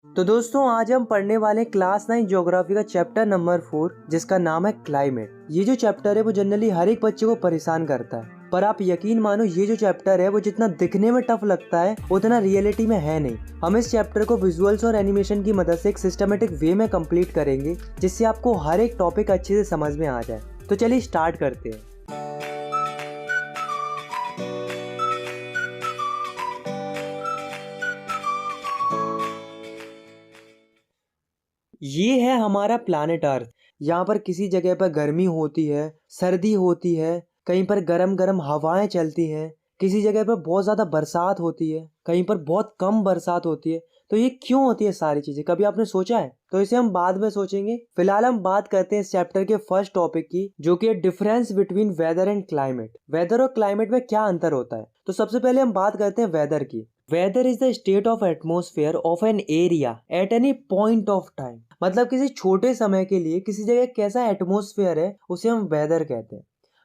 तो दोस्तों आज हम पढ़ने वाले क्लास 9 ज्योग्राफी का चैप्टर नंबर 4 जिसका नाम है क्लाइमेट। ये जो चैप्टर है वो जनरली हर एक बच्चे को परेशान करता है, पर आप यकीन मानो ये जो चैप्टर है वो जितना दिखने में टफ लगता है उतना रियलिटी में है नहीं। हम इस चैप्टर को विजुअल्स और एनिमेशन की मदद से एक सिस्टमेटिक वे में कंप्लीट करेंगे जिससे आपको हर एक टॉपिक अच्छे से समझ में आ जाए। तो चलिए स्टार्ट करते हैं। ये है हमारा प्लानेट अर्थ। यहाँ पर किसी जगह पर गर्मी होती है, सर्दी होती है, कहीं पर गरम गरम हवाएं चलती हैं, किसी जगह पर बहुत ज़्यादा बरसात होती है, कहीं पर बहुत कम बरसात होती है। तो ये क्यों होती है सारी चीज़ें, कभी आपने सोचा है? तो इसे हम बाद में सोचेंगे। फिलहाल हम बात करते हैं इस चैप्टर के फर्स्ट टॉपिक की, जो कि है difference between weather and climate. Weather और क्लाइमेट में क्या अंतर होता है? तो सबसे पहले हम बात करते हैं वेदर की। Weather is the state of atmosphere of an area at any point of time. मतलब किसी छोटे समय के लिए किसी जगह कैसा एटमोस्फेयर है उसे हम वेदर कहते हैं।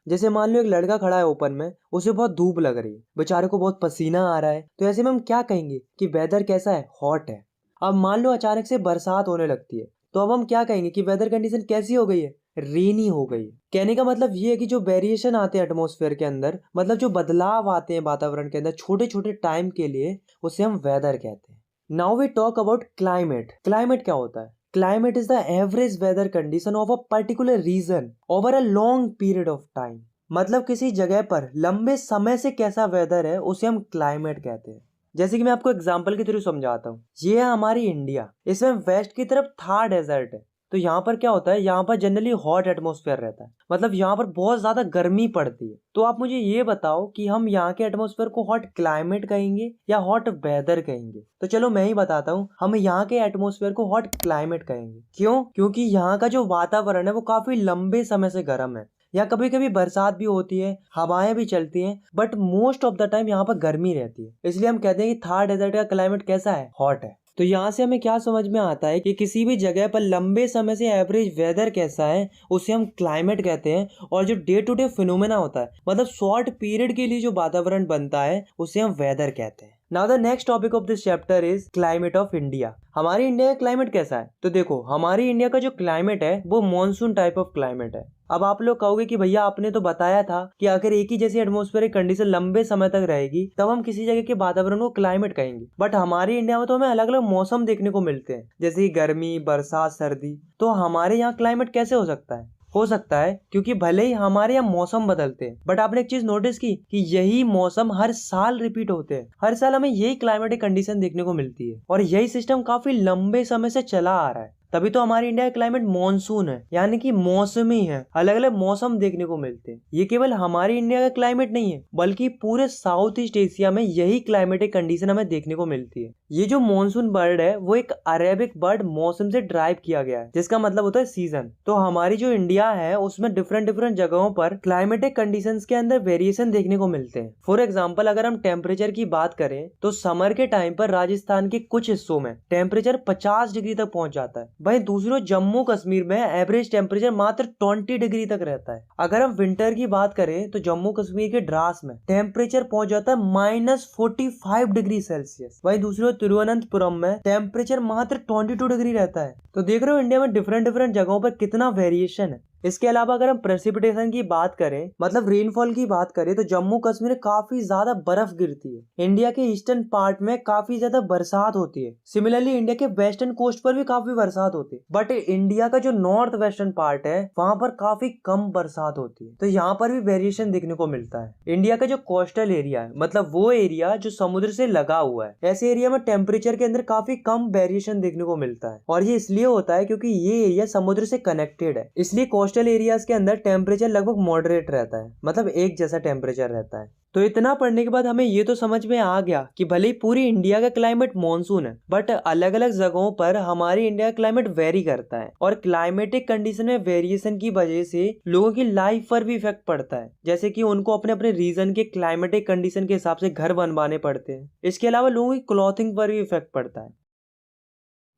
जैसे मान लो एक लड़का खड़ा है ओपन में, उसे बहुत धूप लग रही है, बेचारे को बहुत पसीना आ रहा है, तो ऐसे में हम क्या कहेंगे कि वेदर कैसा है? हॉट है। अब मान लो अचानक से बरसात होने लगती है, तो अब हम क्या कहेंगे कि वेदर कंडीशन कैसी हो गई है? रेनी हो गई। कहने का मतलब ये है कि जो वेरिएशन आते हैं एटमोस्फेयर के अंदर, मतलब जो बदलाव आते हैं वातावरण के अंदर छोटे छोटे टाइम के लिए, उसे हम वेदर कहते हैं। Now we talk about climate. Climate क्या होता है? Climate is the average weather condition of a particular region over a long period of time। मतलब किसी जगह पर लंबे समय से कैसा वेदर है उसे हम क्लाइमेट कहते हैं। जैसे कि मैं आपको एग्जांपल के थ्रू समझाता हूँ। ये है हमारी इंडिया, इसमें वेस्ट की तरफ थार डेजर्ट है। तो यहाँ पर क्या होता है, यहाँ पर जनरली हॉट एटमोस्फेयर रहता है, मतलब यहाँ पर बहुत ज्यादा गर्मी पड़ती है। तो आप मुझे ये बताओ कि हम यहाँ के एटमोस्फेयर को हॉट क्लाइमेट कहेंगे या हॉट वेदर कहेंगे? तो चलो मैं ही बताता हूँ, हम यहाँ के एटमोस्फेयर को हॉट क्लाइमेट कहेंगे। क्यों? क्योंकि यहाँ का जो वातावरण है वो काफी लंबे समय से गर्म है। यहाँ कभी कभी बरसात भी होती है, हवाएं भी चलती हैं, but most of the time यहाँ पर गर्मी रहती है। इसलिए हम कहते हैं कि थार डेजर्ट का क्लाइमेट कैसा है? हॉट है। तो यहाँ से हमें क्या समझ में आता है कि किसी भी जगह पर लंबे समय से एवरेज वेदर कैसा है उसे हम क्लाइमेट कहते हैं, और जो डे टू डे फिनोमेना होता है, मतलब शॉर्ट पीरियड के लिए जो वातावरण बनता है, उसे हम वेदर कहते हैं। Now the next topic of this chapter is climate of India. हमारी इंडिया का क्लाइमेट कैसा है? तो देखो, हमारी इंडिया का जो क्लाइमेट है वो मॉनसून टाइप ऑफ क्लाइमेट है। अब आप लोग कहोगे कि भैया आपने तो बताया था कि अगर एक ही जैसी एटमॉस्फेरिक कंडीशन लंबे समय तक रहेगी तब हम किसी जगह के वातावरण को क्लाइमेट कहेंगे। बट हमारी इंडिया में तो हमें अलग अलग मौसम देखने को मिलते हैं, जैसे गर्मी, बरसात, सर्दी। तो हमारे यहाँ क्लाइमेट कैसे हो सकता है? हो सकता है क्योंकि भले ही हमारे यहाँ मौसम बदलते हैं, बट आपने एक चीज नोटिस की कि यही मौसम हर साल रिपीट होते हैं। हर साल हमें यही क्लाइमेटिक कंडीशन देखने को मिलती है, और यही सिस्टम काफी लंबे समय से चला आ रहा है। तभी तो हमारी इंडिया का क्लाइमेट मॉनसून है, यानी कि मौसमी है। अलग अलग मौसम देखने को मिलते हैं। ये केवल हमारी इंडिया का क्लाइमेट नहीं है, बल्कि पूरे साउथ ईस्ट एशिया में यही क्लाइमेटिक कंडीशन हमें देखने को मिलती है। ये जो मॉनसून बर्ड है वो एक अरेबिक बर्ड मौसम से ड्राइव किया गया है, जिसका मतलब होता है सीजन। तो हमारी जो इंडिया है उसमें डिफरेंट डिफरेंट जगहों पर क्लाइमेटिक कंडीशंस के अंदर वेरिएशन देखने को मिलते हैं। फॉर एग्जाम्पल, अगर हम टेम्परेचर की बात करें तो समर के टाइम पर राजस्थान के कुछ हिस्सों में टेम्परेचर 50 डिग्री तक पहुंच जाता है। वहीं दूसरी ओर जम्मू कश्मीर में एवरेज टेम्परेचर मात्र 20 डिग्री तक रहता है। अगर हम विंटर की बात करें तो जम्मू कश्मीर के द्रास में टेम्परेचर पहुंच जाता है -45 डिग्री सेल्सियस। वहीं दूसरी ओर तिरुवनंतपुरम में टेम्परेचर मात्र 22 डिग्री रहता है। तो देख रहे हो इंडिया में डिफरेंट डिफरेंट जगहों पर कितना वेरिएशन है। इसके अलावा अगर हम प्रेसिपिटेशन की बात करें, मतलब रेनफॉल की बात करें, तो जम्मू कश्मीर काफी ज्यादा बर्फ गिरती है। इंडिया के ईस्टर्न पार्ट में काफी ज्यादा बरसात होती है। सिमिलरली इंडिया के वेस्टर्न कोस्ट पर भी काफी बरसात होती है, बट इंडिया का जो नॉर्थ वेस्टर्न पार्ट है वहां पर काफी कम बरसात होती है। तो यहाँ पर भी वेरिएशन देखने को मिलता है। इंडिया का जो कोस्टल एरिया है, मतलब वो एरिया जो समुद्र से लगा हुआ है, ऐसे एरिया में टेम्परेचर के अंदर काफी कम वेरिएशन देखने को मिलता है। और ये इसलिए होता है क्योंकि ये एरिया समुद्र से कनेक्टेड है। इसलिए कोस्टल एरियाज के अंदर टेम्परेचर लगभग मॉडरेट रहता है, मतलब एक जैसा टेम्परेचर रहता है। तो इतना पढ़ने के बाद हमें ये तो समझ में आ गया कि भले ही पूरी इंडिया का क्लाइमेट मॉनसून है, बट अलग अलग जगहों पर हमारी इंडिया का क्लाइमेट वेरी करता है, और क्लाइमेटिक कंडीशन में वेरिएशन की वजह से लोगों की लाइफ पर भी इफेक्ट पड़ता है, जैसे कि उनको अपने अपने रीजन के क्लाइमेटिक कंडीशन के हिसाब से घर बनवाने पड़ते हैं। इसके अलावा लोगों की क्लॉथिंग पर भी इफेक्ट पड़ता है।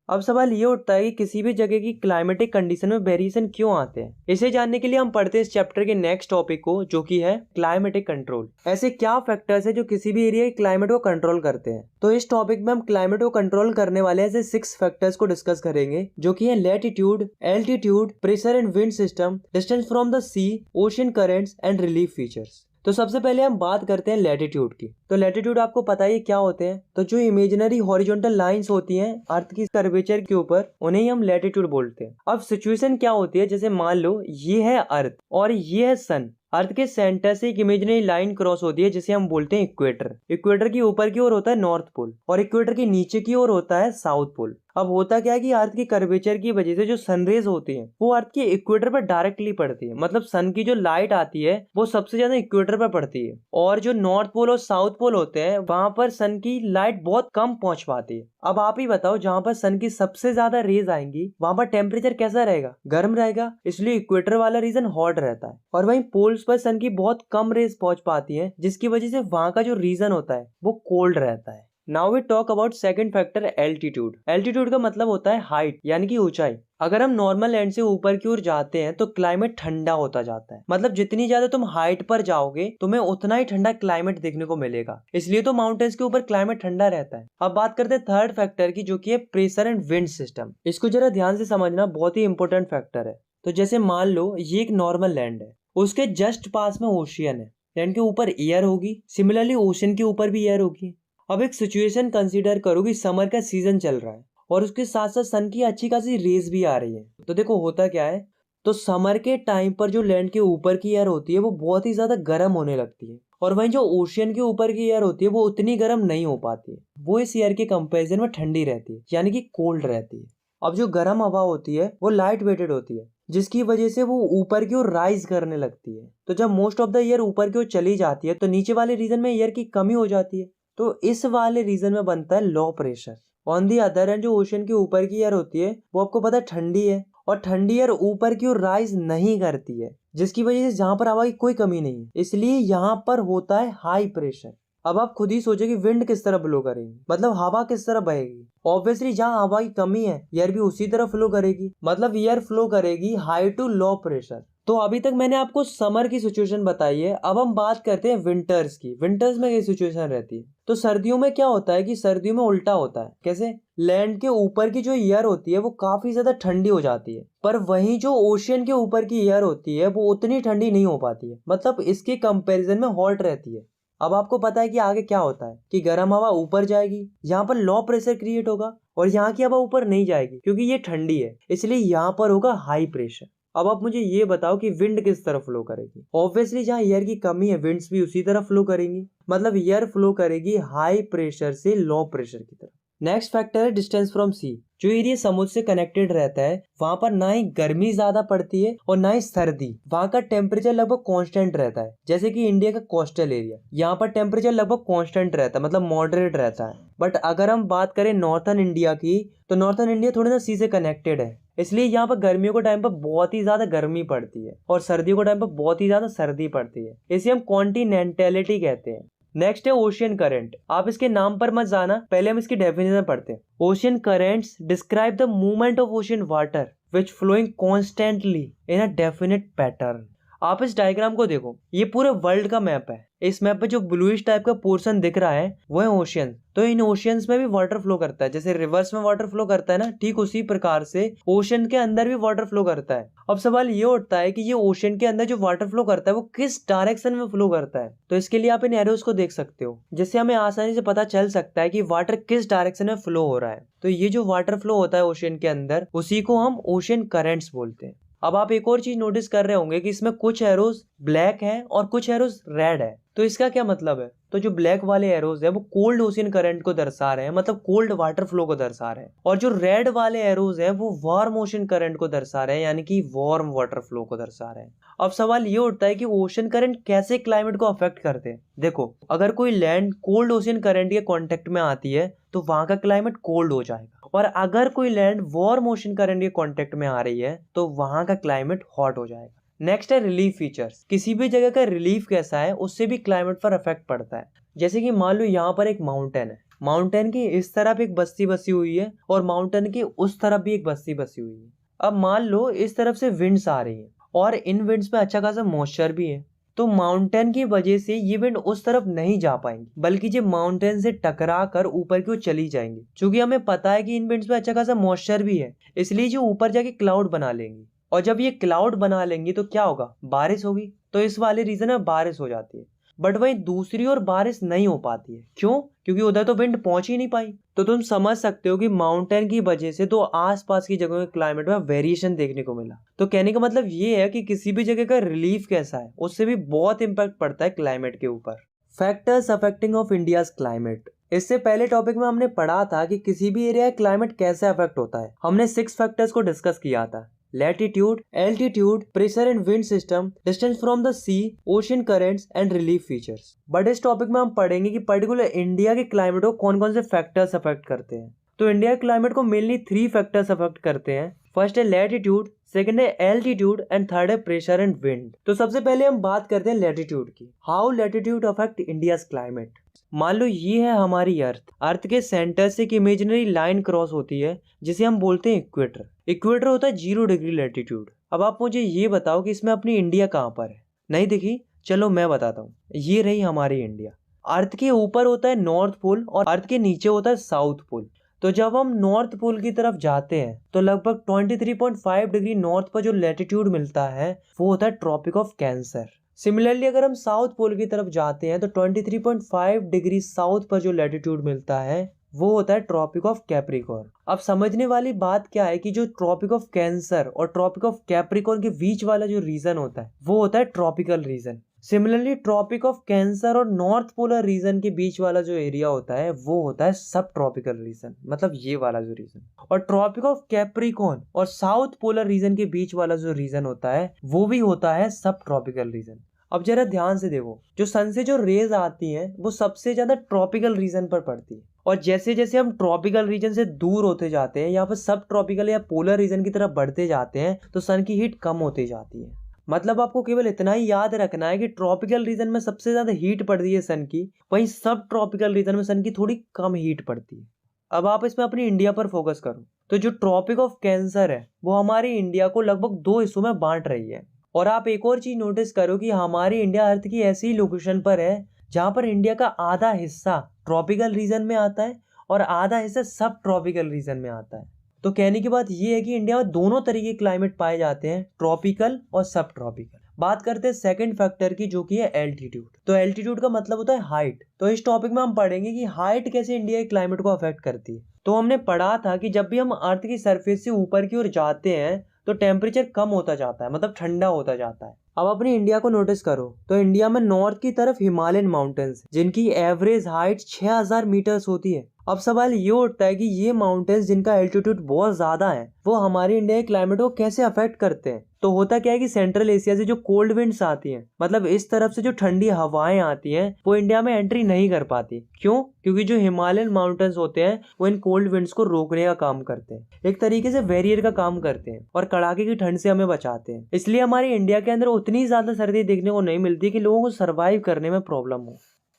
अब सवाल ये उठता है कि किसी भी जगह की क्लाइमेटिक कंडीशन में वेरिएशन क्यों आते हैं। इसे जानने के लिए हम पढ़ते हैं इस चैप्टर के नेक्स्ट टॉपिक को, जो कि है क्लाइमेटिक कंट्रोल। ऐसे क्या फैक्टर्स है जो किसी भी एरिया के क्लाइमेट को कंट्रोल करते हैं। तो इस टॉपिक में हम क्लाइमेट को कंट्रोल करने वाले ऐसे 6 फैक्टर्स को डिस्कस करेंगे, जो कि है latitude, altitude, pressure and wind system, distance from the sea, ocean currents and relief features. तो सबसे पहले हम बात करते हैं लैटिट्यूड की। तो लैटिट्यूड आपको पता ही क्या होते हैं। तो जो इमेजिनरी हॉरिजॉन्टल लाइंस होती हैं अर्थ की कर्वेचर के ऊपर, उन्हें ही हम लैटिट्यूड बोलते हैं। अब सिचुएशन क्या होती है, जैसे मान लो ये है अर्थ और ये है सन। अर्थ के सेंटर से एक इमेजिनरी लाइन क्रॉस होती है जिसे हम बोलते हैं इक्वेटर। इक्वेटर की ऊपर की ओर होता है नॉर्थ पोल और इक्वेटर के नीचे की ओर होता है साउथ पोल। अब होता क्या है कि अर्थ की कर्वेचर की वजह से जो सनरेज होती हैं वो अर्थ के इक्वेटर पर डायरेक्टली पड़ती है। मतलब सन की जो लाइट आती है वो सबसे ज्यादा इक्वेटर पर पड़ती है, और जो नॉर्थ पोल और साउथ पोल होते हैं वहां पर सन की लाइट बहुत कम पहुंच पाती है। अब आप ही बताओ, जहां पर सन की सबसे ज्यादा रेज आएंगी वहां पर टेम्परेचर कैसा रहेगा? गर्म रहेगा। इसलिए इक्वेटर वाला रीजन हॉट रहता है, और वहीं पोल्स पर सन की बहुत कम रेज पहुंच पाती है, जिसकी वजह से वहां का जो रीजन होता है वो कोल्ड रहता है। Now we talk about second factor, altitude. Altitude का मतलब होता है हाइट, यानी कि ऊंचाई। अगर हम नॉर्मल लैंड से ऊपर की ओर जाते हैं तो क्लाइमेट ठंडा होता जाता है। मतलब जितनी ज्यादा तुम हाइट पर जाओगे तुम्हें उतना ही ठंडा क्लाइमेट देखने को मिलेगा। इसलिए तो माउंटेन्स के ऊपर क्लाइमेट ठंडा रहता है। अब बात करते हैं थर्ड फैक्टर की, जो कि है प्रेशर एंड विंड सिस्टम। इसको जरा ध्यान से समझना, बहुत ही इंपॉर्टेंट फैक्टर है। तो जैसे मान लो ये एक नॉर्मल लैंड है, उसके जस्ट पास में ओशियन है। लैंड के ऊपर एयर होगी, सिमिलरली ओशन के ऊपर भी एयर होगी। अब एक सिचुएशन कंसीडर करो कि समर का सीजन चल रहा है और उसके साथ साथ सन की अच्छी खासी रेज भी आ रही है। तो देखो होता क्या है, तो समर के टाइम पर जो लैंड के ऊपर की एयर होती है वो बहुत ही ज्यादा गर्म होने लगती है, और वहीं जो ओशियन के ऊपर की एयर होती है वो उतनी गर्म नहीं हो पाती है। वो इस एयर के कंपेरिजन में ठंडी रहती है, यानी कि कोल्ड रहती है। अब जो गर्म हवा होती है वो लाइट वेटेड होती है, जिसकी वजह से वो ऊपर की ओर राइज करने लगती है। तो जब मोस्ट ऑफ द एयर ऊपर की ओर चली जाती है तो नीचे वाले रीजन में एयर की कमी हो जाती है। तो इस वाले रीजन में बनता है low pressure. On the other and जो ओशन के ऊपर की एयर होती है वो आपको पता है ठंडी है, और ठंडी एयर ऊपर की ओर राइज नहीं करती है, जिसकी वजह से जहां पर हवा की कोई कमी नहीं है, इसलिए यहाँ पर होता है हाई प्रेशर। अब आप खुद ही सोचो कि विंड किस तरह ब्लो करेगी, मतलब हवा किस तरह बहेगी। ऑब्वियसली जहाँ हवा की कमी है एयर भी उसी तरह फ्लो करेगी, मतलब एयर फ्लो करेगी हाई टू लो प्रेशर। तो अभी तक मैंने आपको समर की सिचुएशन बताई है। अब हम बात करते हैं विंटर्स की। विंटर्स में ये सिचुएशन रहती है। तो सर्दियों में क्या होता है कि सर्दियों में उल्टा होता है। कैसे? लैंड के ऊपर की जो एयर होती है वो काफी ज्यादा ठंडी हो जाती है, पर वहीं जो ओशियन के ऊपर की एयर होती है वो उतनी ठंडी नहीं हो पाती है, मतलब इसके कंपैरिजन में हॉट रहती है। अब आपको पता है कि आगे क्या होता है कि गर्म हवा ऊपर जाएगी, यहाँ पर लो प्रेशर क्रिएट होगा, और यहाँ की हवा ऊपर नहीं जाएगी क्योंकि ये ठंडी है, इसलिए यहाँ पर होगा हाई प्रेशर। अब आप मुझे ये बताओ कि विंड किस तरफ फ्लो करेगी। ऑब्वियसली जहाँ एयर की कमी है विंड्स भी उसी तरफ फ्लो करेंगी, मतलब एयर फ्लो करेगी हाई प्रेशर से लो प्रेशर की तरफ। नेक्स्ट फैक्टर है डिस्टेंस फ्रॉम सी। जो एरिया समुद्र से कनेक्टेड रहता है वहां पर ना ही गर्मी ज्यादा पड़ती है और ना ही सर्दी। वहां का टेम्परेचर लगभग कांस्टेंट रहता है, जैसे कि इंडिया का कोस्टल एरिया, यहाँ पर टेम्परेचर लगभग कांस्टेंट रहता है, मतलब मॉडरेट रहता है। बट अगर हम बात करें नॉर्थन इंडिया की, तो नॉर्थन इंडिया थोड़ा सा सी से कनेक्टेड है, इसलिए यहाँ पर गर्मियों के टाइम पर बहुत ही ज्यादा गर्मी पड़ती है और सर्दियों के टाइम पर बहुत ही ज्यादा सर्दी पड़ती है। इसे हम कॉन्टिनेंटलिटी कहते हैं। नेक्स्ट है ओशियन करंट। आप इसके नाम पर मत जाना, पहले हम इसकी डेफिनेशन पढ़ते हैं। Ocean currents describe the movement of ocean water which flowing constantly in a definite pattern. आप इस डायग्राम को देखो, ये पूरे वर्ल्ड का मैप है। इस मैप पे जो ब्लूइश टाइप का पोर्शन दिख रहा है वो है ओशियन। तो इन ओशियंस में भी वाटर फ्लो करता है, जैसे रिवर्स में वाटर फ्लो करता है ना, ठीक उसी प्रकार से ओशियन के अंदर भी वाटर फ्लो करता है। अब सवाल ये उठता है कि ये ओशियन के अंदर जो वाटर फ्लो करता है वो किस डायरेक्शन में फ्लो करता है। तो इसके लिए आप इन एरोस को देख सकते हो, जिससे हमें आसानी से पता चल सकता है कि वाटर किस डायरेक्शन में फ्लो हो रहा है। तो ये जो वाटर फ्लो होता है ओशियन के अंदर, उसी को हम ओशियन करेंट्स बोलते हैं। अब आप एक और चीज नोटिस कर रहे होंगे कि इसमें कुछ एरोज ब्लैक हैं और कुछ एरोज रेड है। तो इसका क्या मतलब है? तो जो ब्लैक वाले एरोज है वो कोल्ड ओशियन करंट को दर्शा रहे हैं, मतलब कोल्ड वाटर फ्लो को दर्शा रहे हैं, और जो रेड वाले एरोज है वो वार्म ओशियन करंट को दर्शा रहे हैं, यानी कि वार्म वाटर फ्लो को दर्शा रहे हैं। अब सवाल ये उठता है कि ओशियन करंट कैसे क्लाइमेट को अफेक्ट करते हैं। देखो, अगर कोई लैंड कोल्ड ओशियन करंट के कांटेक्ट में आती है तो वहां का क्लाइमेट कोल्ड हो जाएगा, और अगर कोई लैंड वार्म ओशियन करंट के कांटेक्ट में आ रही है तो वहां का क्लाइमेट हॉट हो जाएगा। नेक्स्ट है रिलीफ फीचर्स। किसी भी जगह का रिलीफ कैसा है उससे भी क्लाइमेट पर इफेक्ट पड़ता है। जैसे कि मान लो यहाँ पर एक माउंटेन है, माउंटेन की इस तरफ एक बस्ती बसी हुई है और माउंटेन की उस तरफ भी एक बस्ती बसी हुई है। अब मान लो इस तरफ से विंड्स आ रही है और इन विंड्स में अच्छा खासा मॉइस्चर भी है, तो माउंटेन की वजह से ये विंड उस तरफ नहीं जा पाएंगी, बल्कि ये माउंटेन से टकरा कर ऊपर की ओर चली जाएंगी। क्योंकि हमें पता है कि इन विंड्स में अच्छा खासा मॉइस्चर भी है, इसलिए जो ऊपर जाके क्लाउड बना लेंगी, और जब ये क्लाउड बना लेंगी तो क्या होगा, बारिश होगी। तो इस वाले रीजन में बारिश हो जाती है। बट वहीं दूसरी ओर बारिश नहीं हो पाती है। क्यों? क्योंकि उधर तो विंड पहुंच ही नहीं पाई। तो तुम समझ सकते हो कि माउंटेन की वजह से तो आसपास की जगहों के क्लाइमेट में वेरिएशन देखने को मिला। तो कहने का मतलब ये है कि किसी भी जगह का रिलीफ कैसा है उससे भी बहुत इंपैक्ट पड़ता है क्लाइमेट के ऊपर। Factors affecting of India's climate. इससे पहले टॉपिक में हमने पढ़ा था कि किसी भी एरिया का क्लाइमेट कैसे अफेक्ट होता है। हमने 6 फैक्टर्स को डिस्कस किया था: latitude, altitude, pressure and wind system, distance from the sea, ocean currents and relief features। But इस टॉपिक में हम पढ़ेंगे कि पर्टिकुलर इंडिया के क्लाइमेट को कौन कौन से फैक्टर्स अफेक्ट करते हैं। तो इंडिया के क्लाइमेट को मेनली 3 फैक्टर्स अफेक्ट करते हैं। फर्स्ट है लैटिट्यूड, सेकंड है एल्टीट्यूड एंड थर्ड है प्रेशर एंड विंड। तो सबसे पहले हम बात करते हैं लैटिट्यूड की। How latitude affect India's climate. मान लो ये है हमारी अर्थ के सेंटर से एक इमेजिनरी लाइन क्रॉस होती है जिसे हम बोलते हैं इक्वेटर। इक्वेटर होता है 0 डिग्री लैटिट्यूड। अब आप मुझे ये बताओ कि इसमें अपनी इंडिया कहाँ पर है? नहीं दिखी? चलो मैं बताता हूँ। ये रही हमारी इंडिया। अर्थ के ऊपर होता है नॉर्थ पोल और अर्थ के नीचे होता है साउथ पोल। तो जब हम नॉर्थ पोल की तरफ जाते हैं तो लगभग 23.5 डिग्री नॉर्थ पर जो लैटिट्यूड मिलता है वो होता है ट्रॉपिक ऑफ कैंसर। सिमिलरली अगर हम साउथ पोल की तरफ जाते हैं तो 23.5 डिग्री साउथ पर जो लैटिट्यूड मिलता है वो होता है ट्रॉपिक ऑफ कैप्रिकॉर्न। अब समझने वाली बात क्या है कि जो ट्रॉपिक ऑफ कैंसर और ट्रॉपिक ऑफ कैप्रिकॉर्न के बीच वाला जो रीजन होता है वो होता है tropical region. Similarly tropic of cancer और नॉर्थ पोलर रीजन के बीच वाला जो एरिया होता है वो होता है सब ट्रॉपिकल रीजन, मतलब ये वाला जो रीजन। और ट्रॉपिक ऑफ कैप्रिकॉर्न और साउथ पोलर रीजन के बीच वाला जो रीजन होता है वो भी होता है सब ट्रॉपिकल रीजन। अब जरा ध्यान से देखो, जो सन से जो रेज आती हैं वो सबसे ज्यादा ट्रॉपिकल रीजन पर पड़ती है, और जैसे जैसे हम ट्रॉपिकल रीजन से दूर होते जाते हैं या फिर सब ट्रॉपिकल या पोलर रीजन की तरफ बढ़ते जाते हैं तो सन की हीट कम होती जाती है। मतलब आपको केवल इतना ही याद रखना है कि ट्रॉपिकल रीजन में सबसे ज्यादा हीट पड़ती है सन की, वहीं सब ट्रॉपिकल रीजन में सन की थोड़ी कम हीट पड़ती है। अब आप इसमें अपनी इंडिया पर फोकस करो तो जो ट्रॉपिक ऑफ कैंसर है वो हमारी इंडिया को लगभग 2 हिस्सों में बांट रही है। और आप एक और चीज नोटिस करो कि हमारी इंडिया अर्थ की ऐसी लोकेशन पर है जहां पर इंडिया का आधा हिस्सा ट्रॉपिकल रीजन में आता है और आधा हिस्सा सब ट्रॉपिकल रीजन में आता है। तो कहने की बात यह है कि इंडिया में दोनों तरीके के क्लाइमेट पाए जाते हैं, ट्रॉपिकल और सब ट्रॉपिकल। बात करते हैं सेकंड फैक्टर की जो कि है एल्टीट्यूड। तो एल्टीट्यूड का मतलब होता है हाइट। तो इस टॉपिक में हम पढ़ेंगे कि हाइट कैसे इंडिया के क्लाइमेट को अफेक्ट करती है। तो हमने पढ़ा था कि जब भी हम अर्थ की सरफेस से ऊपर की ओर जाते हैं तो टेम्परेचर कम होता जाता है, मतलब ठंडा होता जाता है। अब अपनी इंडिया को नोटिस करो तो इंडिया में नॉर्थ की तरफ हिमालयन माउंटेन्स जिनकी एवरेज हाइट 6000 मीटर्स होती है। अब सवाल ये उठता है कि ये माउंटेन्स जिनका एल्टीट्यूड बहुत ज्यादा है वो हमारे इंडिया के क्लाइमेट को कैसे अफेक्ट करते हैं। तो होता क्या है कि सेंट्रल एशिया से जो कोल्ड विंड्स आती हैं, मतलब इस तरफ से जो ठंडी हवाएं आती हैं वो इंडिया में एंट्री नहीं कर पाती। क्यों? क्योंकि जो हिमालयन माउंटेन्स होते हैं वो इन कोल्ड विंड्स को रोकने का काम करते हैं, एक तरीके से बैरियर का काम करते हैं और कड़ाके की ठंड से हमें बचाते हैं। इसलिए हमारी इंडिया के अंदर उतनी ज्यादा सर्दी देखने को नहीं मिलती कि लोगों को सर्वाइव करने में प्रॉब्लम हो।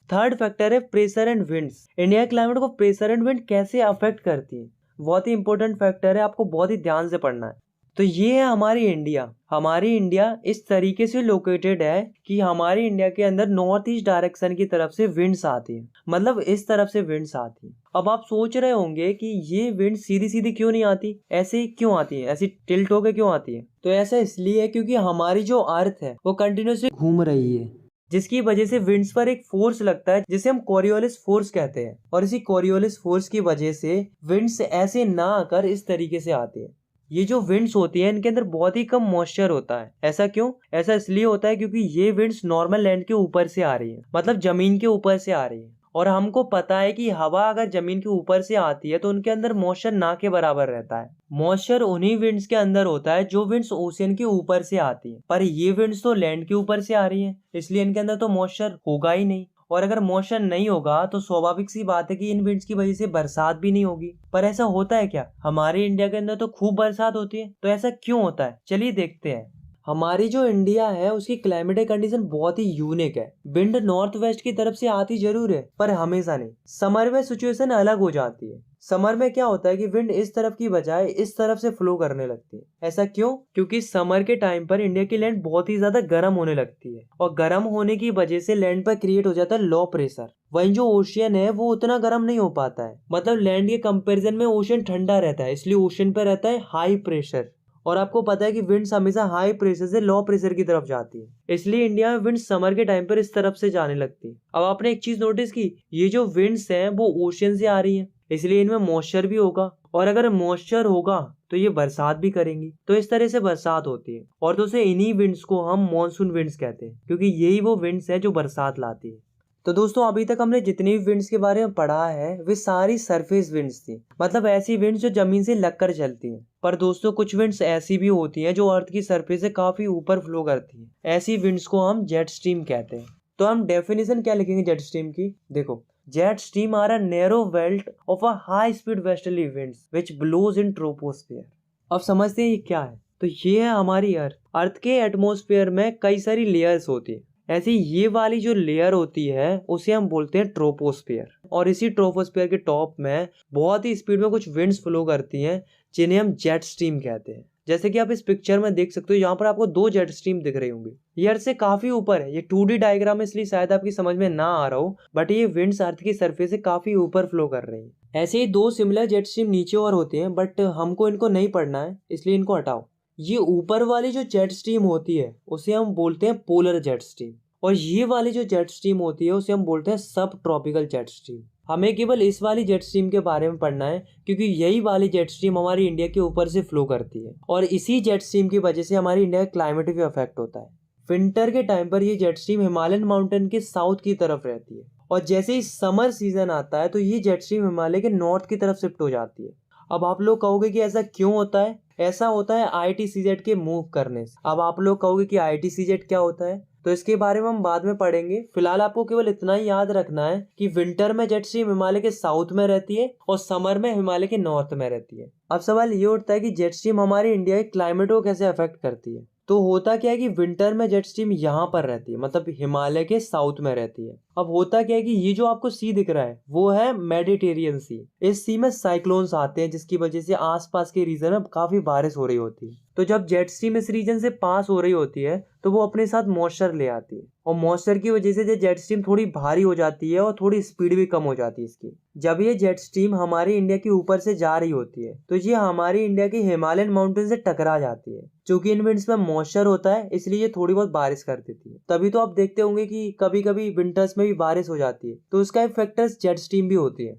थर्ड फैक्टर है pressure and winds. India climate को प्रेशर एंड विंड कैसे अफेक्ट करती है, बहुत ही इंपॉर्टेंट फैक्टर है, आपको बहुत ही ध्यान से पढ़ना है। तो ये है हमारी इंडिया। हमारी इंडिया इस तरीके से लोकेटेड है कि हमारी इंडिया के अंदर नॉर्थ ईस्ट डायरेक्शन की तरफ से विंड्स आती है, मतलब इस तरफ से विंड्स आती है। अब आप सोच रहे होंगे कि ये विंड सीधी सीधी क्यों नहीं आती, ऐसे क्यों आती है, ऐसी टिल्ट होकर क्यों आती है? तो ऐसा इसलिए है क्योंकि हमारी जो अर्थ है वो कंटिन्यूसली घूम रही है, जिसकी वजह से विंड्स पर एक फोर्स लगता है जिसे हम कोरियोलिस फोर्स कहते हैं। और इसी कोरियोलिस फोर्स की वजह से विंड्स ऐसे ना आकर इस तरीके से आते हैं। ये जो विंड्स होती है इनके अंदर बहुत ही कम मॉइस्चर होता है। ऐसा क्यों? ऐसा इसलिए होता है क्योंकि ये विंड्स नॉर्मल लैंड के ऊपर से आ रही है, मतलब जमीन के ऊपर से आ रही है। और हमको पता है कि हवा अगर जमीन के ऊपर से आती है तो उनके अंदर मॉइस्चर ना के बराबर रहता है। मॉइस्चर उन्हीं विंड्स के अंदर होता है जो विंड्स ओशियन के ऊपर से आती है, पर ये विंड्स तो लैंड के ऊपर से आ रही है, इसलिए इनके अंदर तो मॉइस्चर होगा ही नहीं। और अगर मॉइस्चर नहीं होगा तो स्वाभाविक सी बात है कि इन विंड्स की वजह से बरसात भी नहीं होगी। पर ऐसा होता है क्या? हमारे इंडिया के अंदर तो खूब बरसात होती है, तो ऐसा क्यों होता है? चलिए देखते हैं। हमारी जो इंडिया है उसकी क्लाइमेटिक कंडीशन बहुत ही यूनिक है। विंड नॉर्थ वेस्ट की तरफ से आती जरूर है पर हमेशा नहीं। समर में सिचुएशन अलग हो जाती है। समर में क्या होता है कि विंड इस तरफ की बजाय इस तरफ से फ्लो करने लगती है। ऐसा क्यों? क्योंकि समर के टाइम पर इंडिया की लैंड बहुत ही ज्यादा गर्म होने लगती है और गर्म होने की वजह से लैंड पर क्रिएट हो जाता है लो प्रेशर। वहीं जो ओशियन है वो उतना गर्म नहीं हो पाता है, मतलब लैंड के कंपैरिजन में ओशियन ठंडा रहता है, इसलिए ओशियन पे रहता है हाई प्रेशर। और आपको पता है कि विंड्स हमेशा हाई प्रेशर से लो प्रेशर की तरफ जाती है, इसलिए इंडिया में विंड समर के टाइम पर इस तरफ से जाने लगती है। अब आपने एक चीज नोटिस की, ये जो विंड्स हैं वो ओशियन से आ रही हैं, इसलिए इनमें मॉइस्चर भी होगा और अगर मॉइस्चर होगा तो ये बरसात भी करेंगी, तो इस तरह से बरसात होती है। और दोस्तों इन्हीं विंड्स को हम मॉनसून विंड्स कहते हैं क्योंकि यही वो विंड्स हैं जो बरसात लाती है। तो दोस्तों अभी तक हमने जितनी भी विंड्स के बारे में पढ़ा है वे सारी सरफेस विंड्स थी, मतलब ऐसी विंड्स जो जमीन से लगकर चलती हैं। पर दोस्तों कुछ विंड्स ऐसी भी होती हैं जो अर्थ की सरफेस से काफी ऊपर फ्लो करती हैं, ऐसी विंड्स को हम जेट स्ट्रीम कहते हैं। तो हम डेफिनेशन क्या लिखेंगे जेट स्ट्रीम की? देखो, jet stream are a narrow belt of a high speed westerly winds which blows in troposphere. अब समझते हैं ये क्या है। तो ये है हमारी अर्थ के एटमॉस्फेयर में कई सारी लेयर्स होती है। ऐसे ये वाली जो लेयर होती है उसे हम बोलते हैं ट्रोपोस्फियर, और इसी ट्रोपोस्फियर के टॉप में बहुत ही स्पीड में कुछ विंड्स फ्लो करती हैं जिन्हें हम जेट स्ट्रीम कहते हैं। जैसे कि आप इस पिक्चर में देख सकते हो, यहाँ पर आपको दो जेट स्ट्रीम दिख रही होंगी। ये अर्थ से काफी ऊपर है। ये 2D डायग्राम है इसलिए शायद आपकी समझ में ना आ रहा हो, बट ये विंड्स अर्थ की सरफेस से काफी ऊपर फ्लो कर रही हैं। ऐसे ही दो सिमिलर जेट स्ट्रीम नीचे और होती हैं, बट हमको इनको नहीं पढ़ना है इसलिए इनको हटाओ। ये ऊपर वाली जो जेट स्ट्रीम होती है उसे हम बोलते हैं पोलर जेट स्ट्रीम, और ये वाली जो जेट स्ट्रीम होती है उसे हम बोलते हैं सब ट्रॉपिकल जेट स्ट्रीम। हमें केवल इस वाली जेट स्ट्रीम के बारे में पढ़ना है क्योंकि यही वाली जेट स्ट्रीम हमारी इंडिया के ऊपर से फ्लो करती है, और इसी जेट स्ट्रीम की वजह से हमारी इंडिया का क्लाइमेट भी अफेक्ट होता है। विंटर के टाइम पर ये जेट स्ट्रीम हिमालयन माउंटेन के साउथ की तरफ रहती है, और जैसे ही समर सीजन आता है तो ये जेट स्ट्रीम हिमालय के नॉर्थ की तरफ शिफ्ट हो जाती है। अब आप लोग कहोगे कि ऐसा क्यों होता है? ऐसा होता है ITCZ के मूव करने से। अब आप लोग कहोगे कि ITCZ क्या होता है, तो इसके बारे में हम बाद में पढ़ेंगे। फिलहाल आपको केवल इतना ही याद रखना है कि विंटर में जेट स्ट्रीम हिमालय के साउथ में रहती है और समर में हिमालय के नॉर्थ में रहती है। अब सवाल ये उठता है कि जेट स्ट्रीम हमारे इंडिया के क्लाइमेट को कैसे अफेक्ट करती है। तो होता क्या है कि विंटर में जेट स्ट्रीम यहाँ पर रहती है, मतलब हिमालय के साउथ में रहती है। अब होता क्या है कि ये जो आपको सी दिख रहा है वो है मेडिटेरियन सी। इस सी में साइक्लोन्स आते हैं जिसकी वजह से आसपास के रीजन में काफी बारिश हो रही होती है। तो जब जेट स्ट्रीम इस रीजन से पास हो रही होती है तो वो अपने साथ मॉइस्चर ले आती है, और मॉइस्चर की वजह से जेट स्ट्रीम थोड़ी भारी हो जाती है और थोड़ी स्पीड भी कम हो जाती है इसकी। जब ये जेट स्ट्रीम हमारी इंडिया के ऊपर से जा रही होती है तो ये हमारी इंडिया के हिमालयन माउंटेन से टकरा जाती है। चूंकि इन विंड्स में मॉइस्चर होता है इसलिए ये थोड़ी बहुत बारिश कर देती है। तभी तो आप देखते होंगे कि कभी कभी विंटर्स में भी बारिश हो जाती है, तो इसका एक फैक्टर जेट स्ट्रीम भी होती है।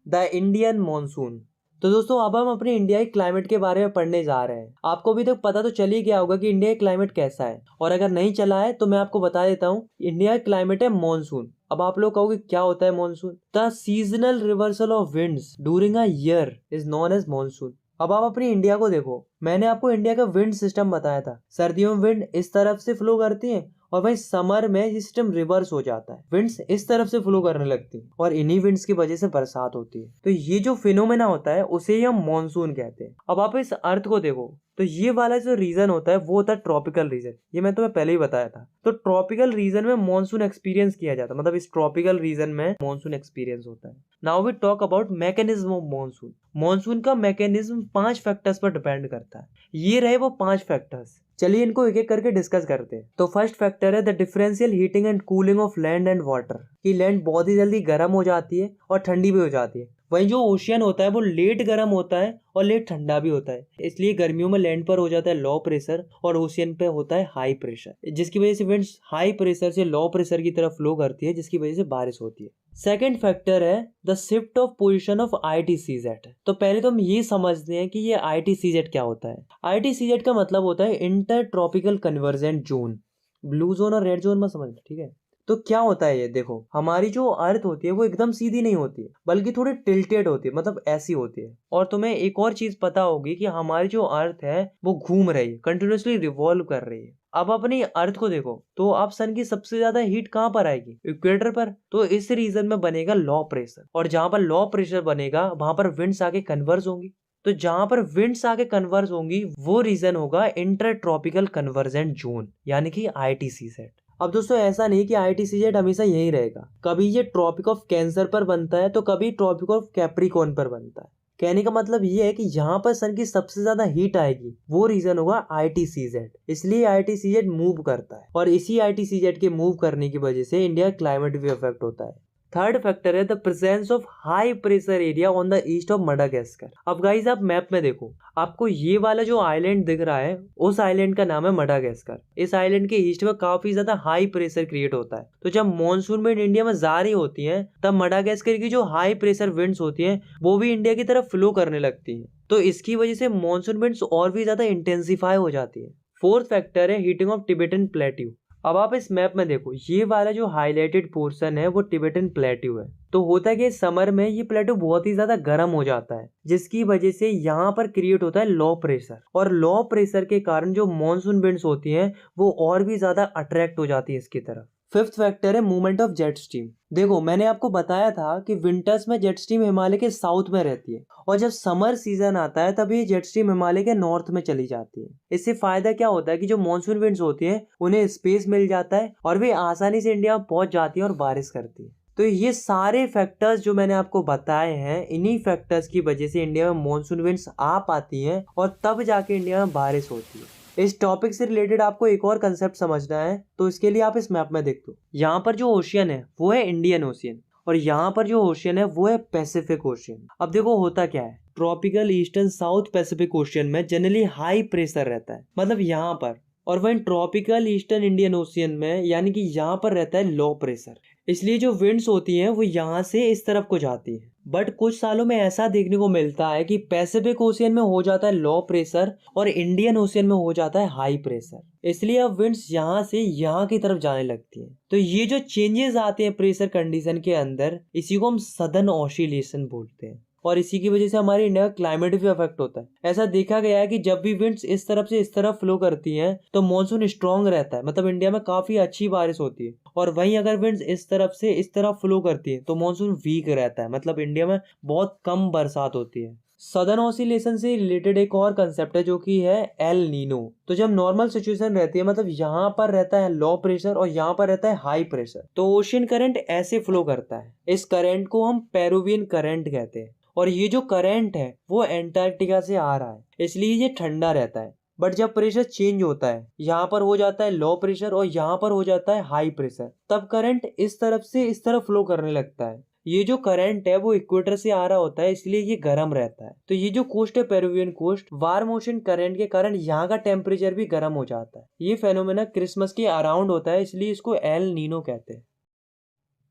The Indian monsoon. तो दोस्तों अब हम अपने इंडिया के क्लाइमेट के बारे में पढ़ने जा रहे हैं। आपको अभी तक पता तो चल ही गया होगा कि इंडिया का क्लाइमेट कैसा है, और अगर नहीं चला है तो मैं आपको बता देता हूँ। इंडिया का क्लाइमेट है मॉनसून। अब आप लोग कहोगे क्या होता है monsoon? The seasonal reversal of winds during a year is known as monsoon. अब आप अपनी इंडिया को देखो, मैंने आपको इंडिया का विंड सिस्टम बताया था। सर्दियों में विंड इस तरफ से फ्लो करती है और वहीं समर में ये सिस्टम रिवर्स हो जाता है, विंड्स इस तरफ से फ्लो करने लगती है और इन्हीं विंड्स की वजह से बरसात होती है। तो ये जो फिनोमेना होता है उसे ही हम मॉनसून कहते हैं। अब आप इस अर्थ को देखो, तो ये वाला जो रीजन होता है वो होता है ट्रॉपिकल रीजन। ये मैं तुम्हें पहले ही बताया था। तो ट्रॉपिकल रीजन में मॉनसून एक्सपीरियंस किया जाता है, मतलब इस ट्रॉपिकल रीजन में मॉनसून एक्सपीरियंस होता है। Now we talk about mechanism of monsoon. Monsoon का मैकेनिज्म 5 फैक्टर्स पर डिपेंड करता है। ये रहे वो 5 फैक्टर्स। चलिए इनको एक एक करके डिस्कस करते हैं। तो फर्स्ट फैक्टर है the differential heating and cooling of land and water. कि लैंड बहुत ही जल्दी गर्म हो जाती है और ठंडी भी हो जाती है। वहीं जो ओशियन होता है वो लेट गर्म होता है और लेट ठंडा भी होता है, इसलिए गर्मियों में लैंड पर हो जाता है लो प्रेशर और ओशियन पे होता है हाई प्रेशर, जिसकी वजह से विंड्स हाई प्रेशर से लो प्रेशर की तरफ फ्लो करती है, जिसकी वजह से बारिश होती है। सेकेंड फैक्टर है the shift of position of ITCZ। तो पहले तो हम ये समझते हैं कि ये ITCZ क्या होता है। ITCZ का मतलब होता है inter tropical convergent zone. Blue zone और रेड जोन में समझ, ठीक है। तो क्या होता है ये देखो, हमारी जो अर्थ होती है वो एकदम सीधी नहीं होती है, बल्कि थोड़ी टिल्टेड होती है, मतलब ऐसी होती है। और तुम्हें एक और चीज पता होगी कि हमारी जो अर्थ है वो घूम रही है, कंटिन्यूसली रिवॉल्व कर रही है। अब अपनी अर्थ को देखो, तो अब सन की सबसे ज्यादा हीट कहाँ पर आएगी? इक्वेटर पर। तो इस रीजन में बनेगा लो प्रेशर, और जहां पर लो प्रेशर बनेगा वहां पर विंड्स आके कन्वर्ज होंगी। तो जहां पर विंड्स आके कन्वर्ज होंगी वो रीजन होगा इंटर ट्रॉपिकल कन्वर्जेंट जोन, यानी कि ITCZ। अब दोस्तों ऐसा नहीं कि ITCZ हमेशा यही रहेगा, कभी ये ट्रॉपिक ऑफ कैंसर पर बनता है तो कभी ट्रॉपिक ऑफ कैप्रिकॉर्न पर बनता है। कहने का मतलब ये है कि यहाँ पर सन की सबसे ज्यादा हीट आएगी वो रीजन होगा ITCZ, इसलिए ITCZ मूव करता है और इसी ITCZ के मूव करने की वजह से इंडिया क्लाइमेट भी अफेक्ट होता है। थर्ड फैक्टर है the presence of high pressure area on the east of Madagascar. अब गाइस आप मैप में देखो, आपको ये वाला जो आइलैंड दिख रहा है उस आइलैंड का नाम है मडागास्कर। इस आइलैंड के ईस्ट में काफी ज्यादा हाई प्रेशर क्रिएट होता है, तो जब मॉनसून में इंडिया में जारी होती है तब मडागास्कर की जो हाई प्रेशर विंड्स होती है वो भी इंडिया की तरफ फ्लो करने लगती है, तो इसकी वजह से मॉनसून विंड्स और भी ज्यादा इंटेंसिफाई हो जाती है। फोर्थ फैक्टर है हीटिंग ऑफ टिबेटन प्लेट्यू। अब आप इस मैप में देखो, ये वाला जो हाईलाइटेड पोर्शन है वो टिबेटन प्लेट्यू है। तो होता है कि समर में ये प्लेट्यू बहुत ही ज्यादा गर्म हो जाता है, जिसकी वजह से यहाँ पर क्रिएट होता है लो प्रेशर, और लो प्रेशर के कारण जो मॉनसून विंड्स होती हैं वो और भी ज्यादा अट्रैक्ट हो जाती है इसकी तरफ। फिफ्थ फैक्टर है मूवमेंट ऑफ जेट स्ट्रीम। देखो मैंने आपको बताया था कि विंटर्स में जेट स्ट्रीम हिमालय के साउथ में रहती है, और जब समर सीजन आता है तब ये जेट स्ट्रीम हिमालय के नॉर्थ में चली जाती है। इससे फायदा क्या होता है कि जो मॉनसून विंड्स होती हैं उन्हें स्पेस मिल जाता है और वे आसानी से इंडिया में पहुंच जाती है और बारिश करती है। तो ये सारे फैक्टर्स जो मैंने आपको बताए हैं, इन्हीं फैक्टर्स की वजह से इंडिया में मॉनसून विंड्स आ पाती हैं और तब जाके इंडिया में बारिश होती है। इस टॉपिक से रिलेटेड आपको एक और कंसेप्ट समझना है, तो इसके लिए आप इस मैप में देख लो, यहाँ पर जो ओशियन है वो है इंडियन ओशियन, और यहाँ पर जो ओशियन है वो है पैसिफिक ओशियन। अब देखो होता क्या है, tropical eastern south Pacific ocean में जनरली हाई प्रेशर रहता है, मतलब यहाँ पर, और वहीं ट्रॉपिकल ईस्टर्न इंडियन ओशियन में यानी कि यहाँ पर रहता है लो प्रेशर, इसलिए जो विंड्स होती हैं वो यहाँ से इस तरफ को जाती है। बट कुछ सालों में ऐसा देखने को मिलता है कि पैसिफिक ओशियन में हो जाता है लो प्रेशर और इंडियन ओशियन में हो जाता है हाई प्रेशर, इसलिए अब विंड्स यहाँ से यहाँ की तरफ जाने लगती हैं। तो ये जो चेंजेस आते हैं प्रेशर कंडीशन के अंदर, इसी को हम सदर्न ऑसिलेशन बोलते हैं, और इसी की वजह से हमारे इंडिया का क्लाइमेट भी अफेक्ट होता है। ऐसा देखा गया है कि जब भी विंड्स इस तरफ से इस तरफ फ्लो करती हैं तो मॉनसून स्ट्रांग रहता है, मतलब इंडिया में काफी अच्छी बारिश होती है, और वहीं अगर विंड्स इस तरफ से इस तरफ फ्लो करती है तो मॉनसून वीक रहता है, मतलब इंडिया में बहुत कम बरसात होती है। सदर्न ऑसिलेशन से रिलेटेड एक और कंसेप्ट है जो कि है एल नीनो। तो जब नॉर्मल सिचुएशन रहती है, मतलब यहाँ पर रहता है लो प्रेशर और यहाँ पर रहता है हाई प्रेशर, तो ओशियन करंट ऐसे फ्लो करता है। इस करंट को हम पेरुवियन करंट कहते हैं, और ये जो करंट है वो एंटार्क्टिका से आ रहा है, इसलिए ये ठंडा रहता है। बट जब प्रेशर चेंज होता है, यहाँ पर हो जाता है लो प्रेशर और यहाँ पर हो जाता है हाई प्रेशर, तब करंट इस तरफ से इस तरफ फ्लो करने लगता है। ये जो करंट है वो इक्वेटर से आ रहा होता है, इसलिए ये गर्म रहता है। तो ये जो कोस्ट है Peruvian coast, warm ocean current के कारण यहाँ का टेम्परेचर भी गर्म हो जाता है। ये फेनोमेना क्रिसमस के अराउंड होता है, इसलिए इसको एल नीनो कहते हैं।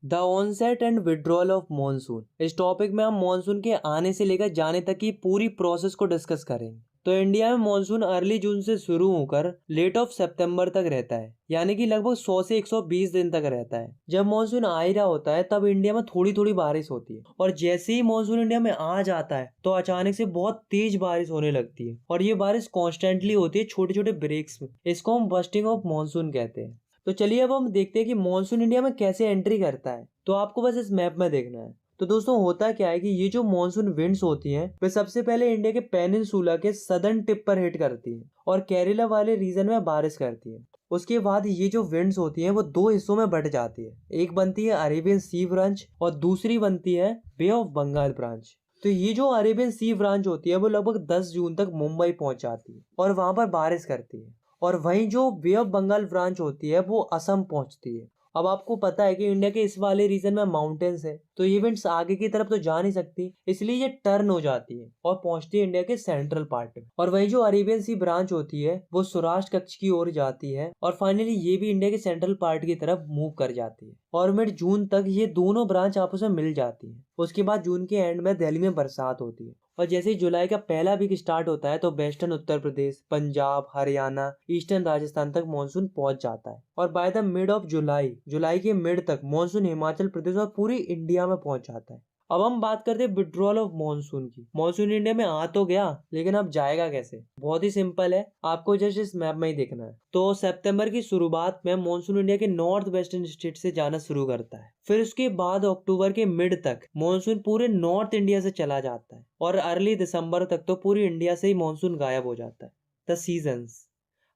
The onset and withdrawal of monsoon. इस टॉपिक में हम मॉनसून के आने से लेकर जाने तक की पूरी प्रोसेस को डिस्कस करेंगे। तो इंडिया में मॉनसून अर्ली जून से शुरू होकर लेट ऑफ सितंबर तक रहता है, यानी कि लगभग 100 से 120 दिन तक रहता है। जब मॉनसून आ ही रहा होता है तब इंडिया में थोड़ी थोड़ी बारिश होती है, और जैसे ही मॉनसून इंडिया में आ जाता है तो अचानक से बहुत तेज बारिश होने लगती है, और ये बारिश कॉन्स्टेंटली होती है छोटे छोटे ब्रेक्स में। इसको हम बस्टिंग ऑफ मॉनसून कहते हैं। तो चलिए अब हम देखते हैं कि मॉनसून इंडिया में कैसे एंट्री करता है। तो आपको बस इस मैप में देखना है। तो दोस्तों होता क्या है कि ये जो मॉनसून विंड्स होती हैं वे सबसे पहले इंडिया के पेनिनसुला के सदर्न टिप पर हिट करती हैं और केरला वाले रीजन में बारिश करती है। उसके बाद ये जो विंड्स होती हैं वो दो हिस्सों में बट जाती है, एक बनती है अरेबियन सी ब्रांच और दूसरी बनती है बे ऑफ बंगाल ब्रांच। तो ये जो अरेबियन सी ब्रांच होती है वो लगभग 10 जून तक मुंबई पहुंच जाती है और वहां पर बारिश करती है, और वहीं जो बे ऑफ बंगाल ब्रांच होती है वो असम पहुंचती है। अब आपको पता है कि इंडिया के इस वाले रीजन में माउंटेन्स है, तो ये विंड्स आगे की तरफ तो जा नहीं सकती, इसलिए ये टर्न हो जाती है और पहुंचती है इंडिया के सेंट्रल पार्ट में। और वही जो अरेबियन सी ब्रांच होती है वो सौराष्ट्र कच्छ की ओर जाती है, और फाइनली ये भी इंडिया के सेंट्रल पार्ट की तरफ मूव कर जाती है, और मिड जून तक ये दोनों ब्रांच आपस में मिल जाती है। उसके बाद जून के एंड में दिल्ली में बरसात होती है, और जैसे ही जुलाई का पहला वीक स्टार्ट होता है तो वेस्टर्न उत्तर प्रदेश, पंजाब, हरियाणा, ईस्टर्न राजस्थान तक मानसून पहुंच जाता है, और by the mid of July, जुलाई के मिड तक मानसून हिमाचल प्रदेश और पूरी इंडिया में पहुंच जाता है। अब हम बात करते हैं विड्रॉल ऑफ मॉनसून की। मॉनसून इंडिया में आ तो गया, लेकिन अब जाएगा कैसे? बहुत ही सिंपल है, आपको जस्ट इस मैप में ही देखना है। तो सितंबर की शुरुआत में मॉनसून इंडिया के नॉर्थ वेस्टर्न स्टेट से जाना शुरू करता है। फिर उसके बाद अक्टूबर के मिड तक मॉनसून पूरे नॉर्थ इंडिया से चला जाता है और अर्ली दिसंबर तक तो पूरी इंडिया से ही मॉनसून गायब हो जाता है। द सीजन्स,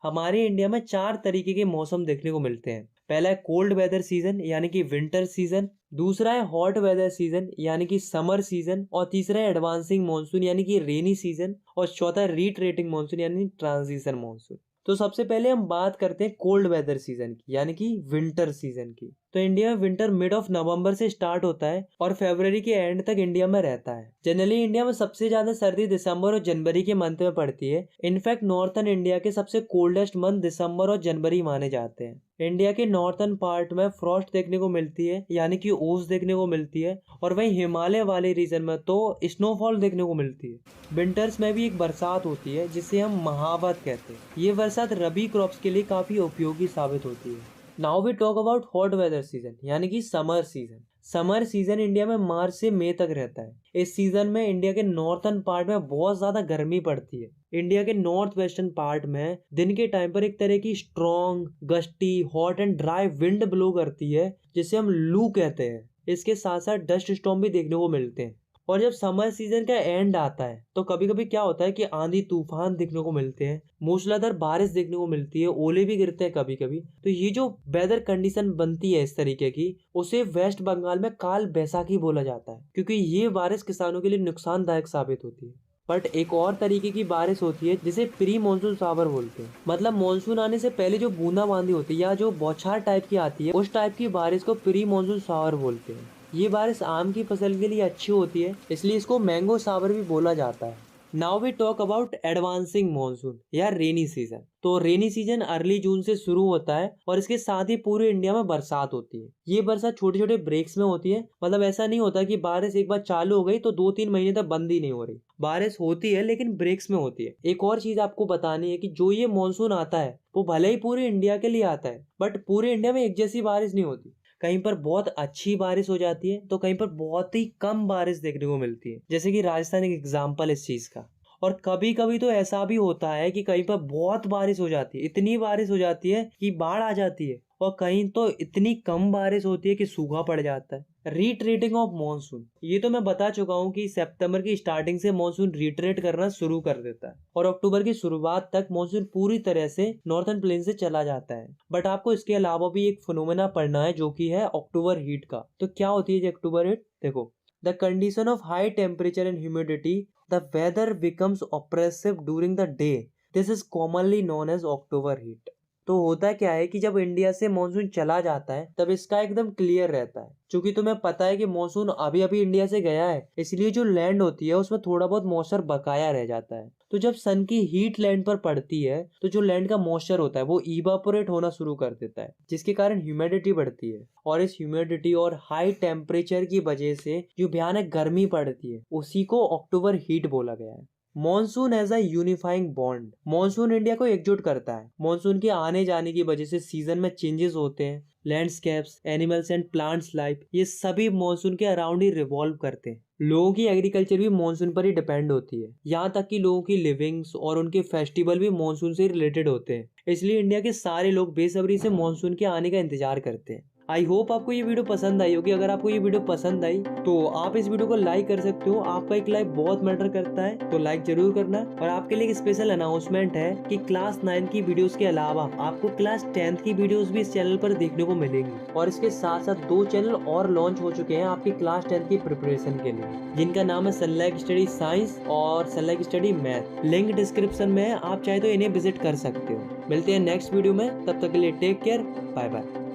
हमारे इंडिया में 4 तरीके के मौसम देखने को मिलते हैं। पहला है कोल्ड वेदर सीजन यानी कि विंटर सीजन, दूसरा है हॉट वेदर सीजन यानी कि समर सीजन, और तीसरा है एडवांसिंग मॉनसून यानी कि रेनी सीजन, और चौथा है रिट्रेटिंग मॉनसून यानी ट्रांजिशन मॉनसून। तो सबसे पहले हम बात करते हैं कोल्ड वेदर सीजन की यानी कि विंटर सीजन की। तो इंडिया में विंटर मिड ऑफ नवंबर से स्टार्ट होता है और फरवरी के एंड तक इंडिया में रहता है। जनरली इंडिया में सबसे ज्यादा सर्दी दिसंबर और जनवरी के मंथ में पड़ती है। इनफैक्ट नॉर्थन इंडिया के सबसे कोल्डेस्ट मंथ दिसंबर और जनवरी माने जाते हैं। इंडिया के नॉर्थन पार्ट में फ्रॉस्ट देखने को मिलती है यानी कि ओस देखने को मिलती है, और वहीं हिमालय वाले रीजन में तो स्नोफॉल देखने को मिलती है। विंटर्स में भी एक बरसात होती है जिसे हम महावत कहते हैं। ये बरसात रबी क्रॉप्स के लिए काफी उपयोगी साबित होती है। Now we talk about hot weather season यानी कि summer season. Summer season India में मार्च से मई तक रहता है। इस सीजन में इंडिया के नॉर्थन पार्ट में बहुत ज्यादा गर्मी पड़ती है। इंडिया के नॉर्थ वेस्टर्न पार्ट में दिन के टाइम पर एक तरह की strong, gusty, hot and dry wind blow करती है जिसे हम लू कहते हैं। इसके साथ साथ डस्ट स्टॉर्म भी देखने को मिलते हैं। और जब समर सीजन का एंड आता है तो कभी कभी क्या होता है कि आंधी तूफान देखने को मिलते हैं, मूसलाधार बारिश देखने को मिलती है, ओले भी गिरते हैं कभी कभी। तो ये जो वेदर कंडीशन बनती है इस तरीके की, उसे वेस्ट बंगाल में काल बैसाखी बोला जाता है, क्योंकि ये बारिश किसानों के लिए नुकसानदायक साबित होती है। बट एक और तरीके की बारिश होती है जिसे प्री मानसून शावर बोलते हैं। मतलब मानसून आने से पहले जो बूंदाबांदी होती है या जो बौछार टाइप की आती है, उस टाइप की बारिश को प्री मानसून शावर बोलते हैं। ये बारिश आम की फसल के लिए अच्छी होती है, इसलिए इसको मैंगो शावर भी बोला जाता है। Now we talk about advancing monsoon या रेनी सीजन। तो रेनी सीजन अर्ली जून से शुरू होता है और इसके साथ ही पूरे इंडिया में बरसात होती है। ये बरसात छोटे छोटे ब्रेक्स में होती है। मतलब ऐसा नहीं होता कि बारिश एक बार चालू हो गई तो 2-3 महीने तक बंद ही नहीं हो रही। बारिश होती है लेकिन ब्रेक्स में होती है। एक और चीज आपको बतानी है कि जो ये मॉनसून आता है वो भले ही पूरे इंडिया के लिए आता है, बट पूरे इंडिया में एक जैसी बारिश नहीं होती। कहीं पर बहुत अच्छी बारिश हो जाती है तो कहीं पर बहुत ही कम बारिश देखने को मिलती है, जैसे कि राजस्थान एक एग्जाम्पल इस चीज का। और कभी कभी तो ऐसा भी होता है कि कहीं पर बहुत बारिश हो जाती है, इतनी बारिश हो जाती है कि बाढ़ आ जाती है, और कहीं तो इतनी कम बारिश होती है कि सूखा पड़ जाता है। रिट्रेटिंग ऑफ मॉनसून, ये तो मैं बता चुका हूँ कि सितंबर की स्टार्टिंग से मॉनसून रिट्रेट करना शुरू कर देता है और अक्टूबर की शुरुआत तक मॉनसून पूरी तरह से नॉर्थन प्लेन से चला जाता है। बट आपको इसके अलावा भी एक फिनोमेना पढ़ना है जो कि है अक्टूबर हीट का। तो क्या होती है ये अक्टूबर हीट? देखो, the condition of high temperature and humidity, the weather becomes oppressive during the day, this is commonly known as October heat. तो होता क्या है कि जब इंडिया से मॉनसून चला जाता है तब इसका एकदम क्लियर रहता है। क्योंकि तुम्हें पता है कि मॉनसून अभी अभी इंडिया से गया है, इसलिए जो लैंड होती है उसमें थोड़ा बहुत मॉइस्चर बकाया रह जाता है। तो जब सन की हीट लैंड पर पड़ती है तो जो लैंड का मॉइस्चर होता है वो इवापोरेट होना शुरू कर देता है, जिसके कारण ह्यूमिडिटी बढ़ती है। और इस ह्यूमिडिटी और हाई टेम्परेचर की वजह से जो भयानक गर्मी पड़ती है उसी को अक्टूबर हीट बोला गया है। Monsoon as a unifying bond, monsoon India को एकजुट करता है। मॉनसून के आने जाने की वजह से सीजन में चेंजेस होते हैं। Landscapes, animals and plants life, ये सभी मॉनसून के अराउंड ही रिवॉल्व करते हैं। लोगों की एग्रीकल्चर भी मॉनसून पर ही डिपेंड होती है। यहाँ तक कि लोगों की लिविंग्स और उनके फेस्टिवल भी मॉनसून से रिलेटेड होते हैं। इसलिए इंडिया के सारे लोग बेसब्री से मॉनसून के आने का इंतजार करते हैं। आई होप आपको ये वीडियो पसंद आई होगी। अगर आपको ये वीडियो पसंद आई तो आप इस वीडियो को लाइक कर सकते हो। आपका एक लाइक बहुत मैटर करता है, तो लाइक जरूर करना। और आपके लिए एक स्पेशल अनाउंसमेंट है कि क्लास 9 की वीडियोस के अलावा आपको क्लास 10th की वीडियोस भी इस चैनल पर देखने को मिलेंगी। और इसके साथ साथ 2 चैनल और लॉन्च हो चुके हैं आपकी क्लास 10th की प्रिपरेशन के लिए, जिनका नाम है सनलाइक स्टडी साइंस और सनलाइक स्टडी मैथ। लिंक डिस्क्रिप्शन में है, आप चाहे तो इन्हें विजिट कर सकते हो। मिलते हैं नेक्स्ट वीडियो में, तब तक के लिए टेक केयर, बाय बाय।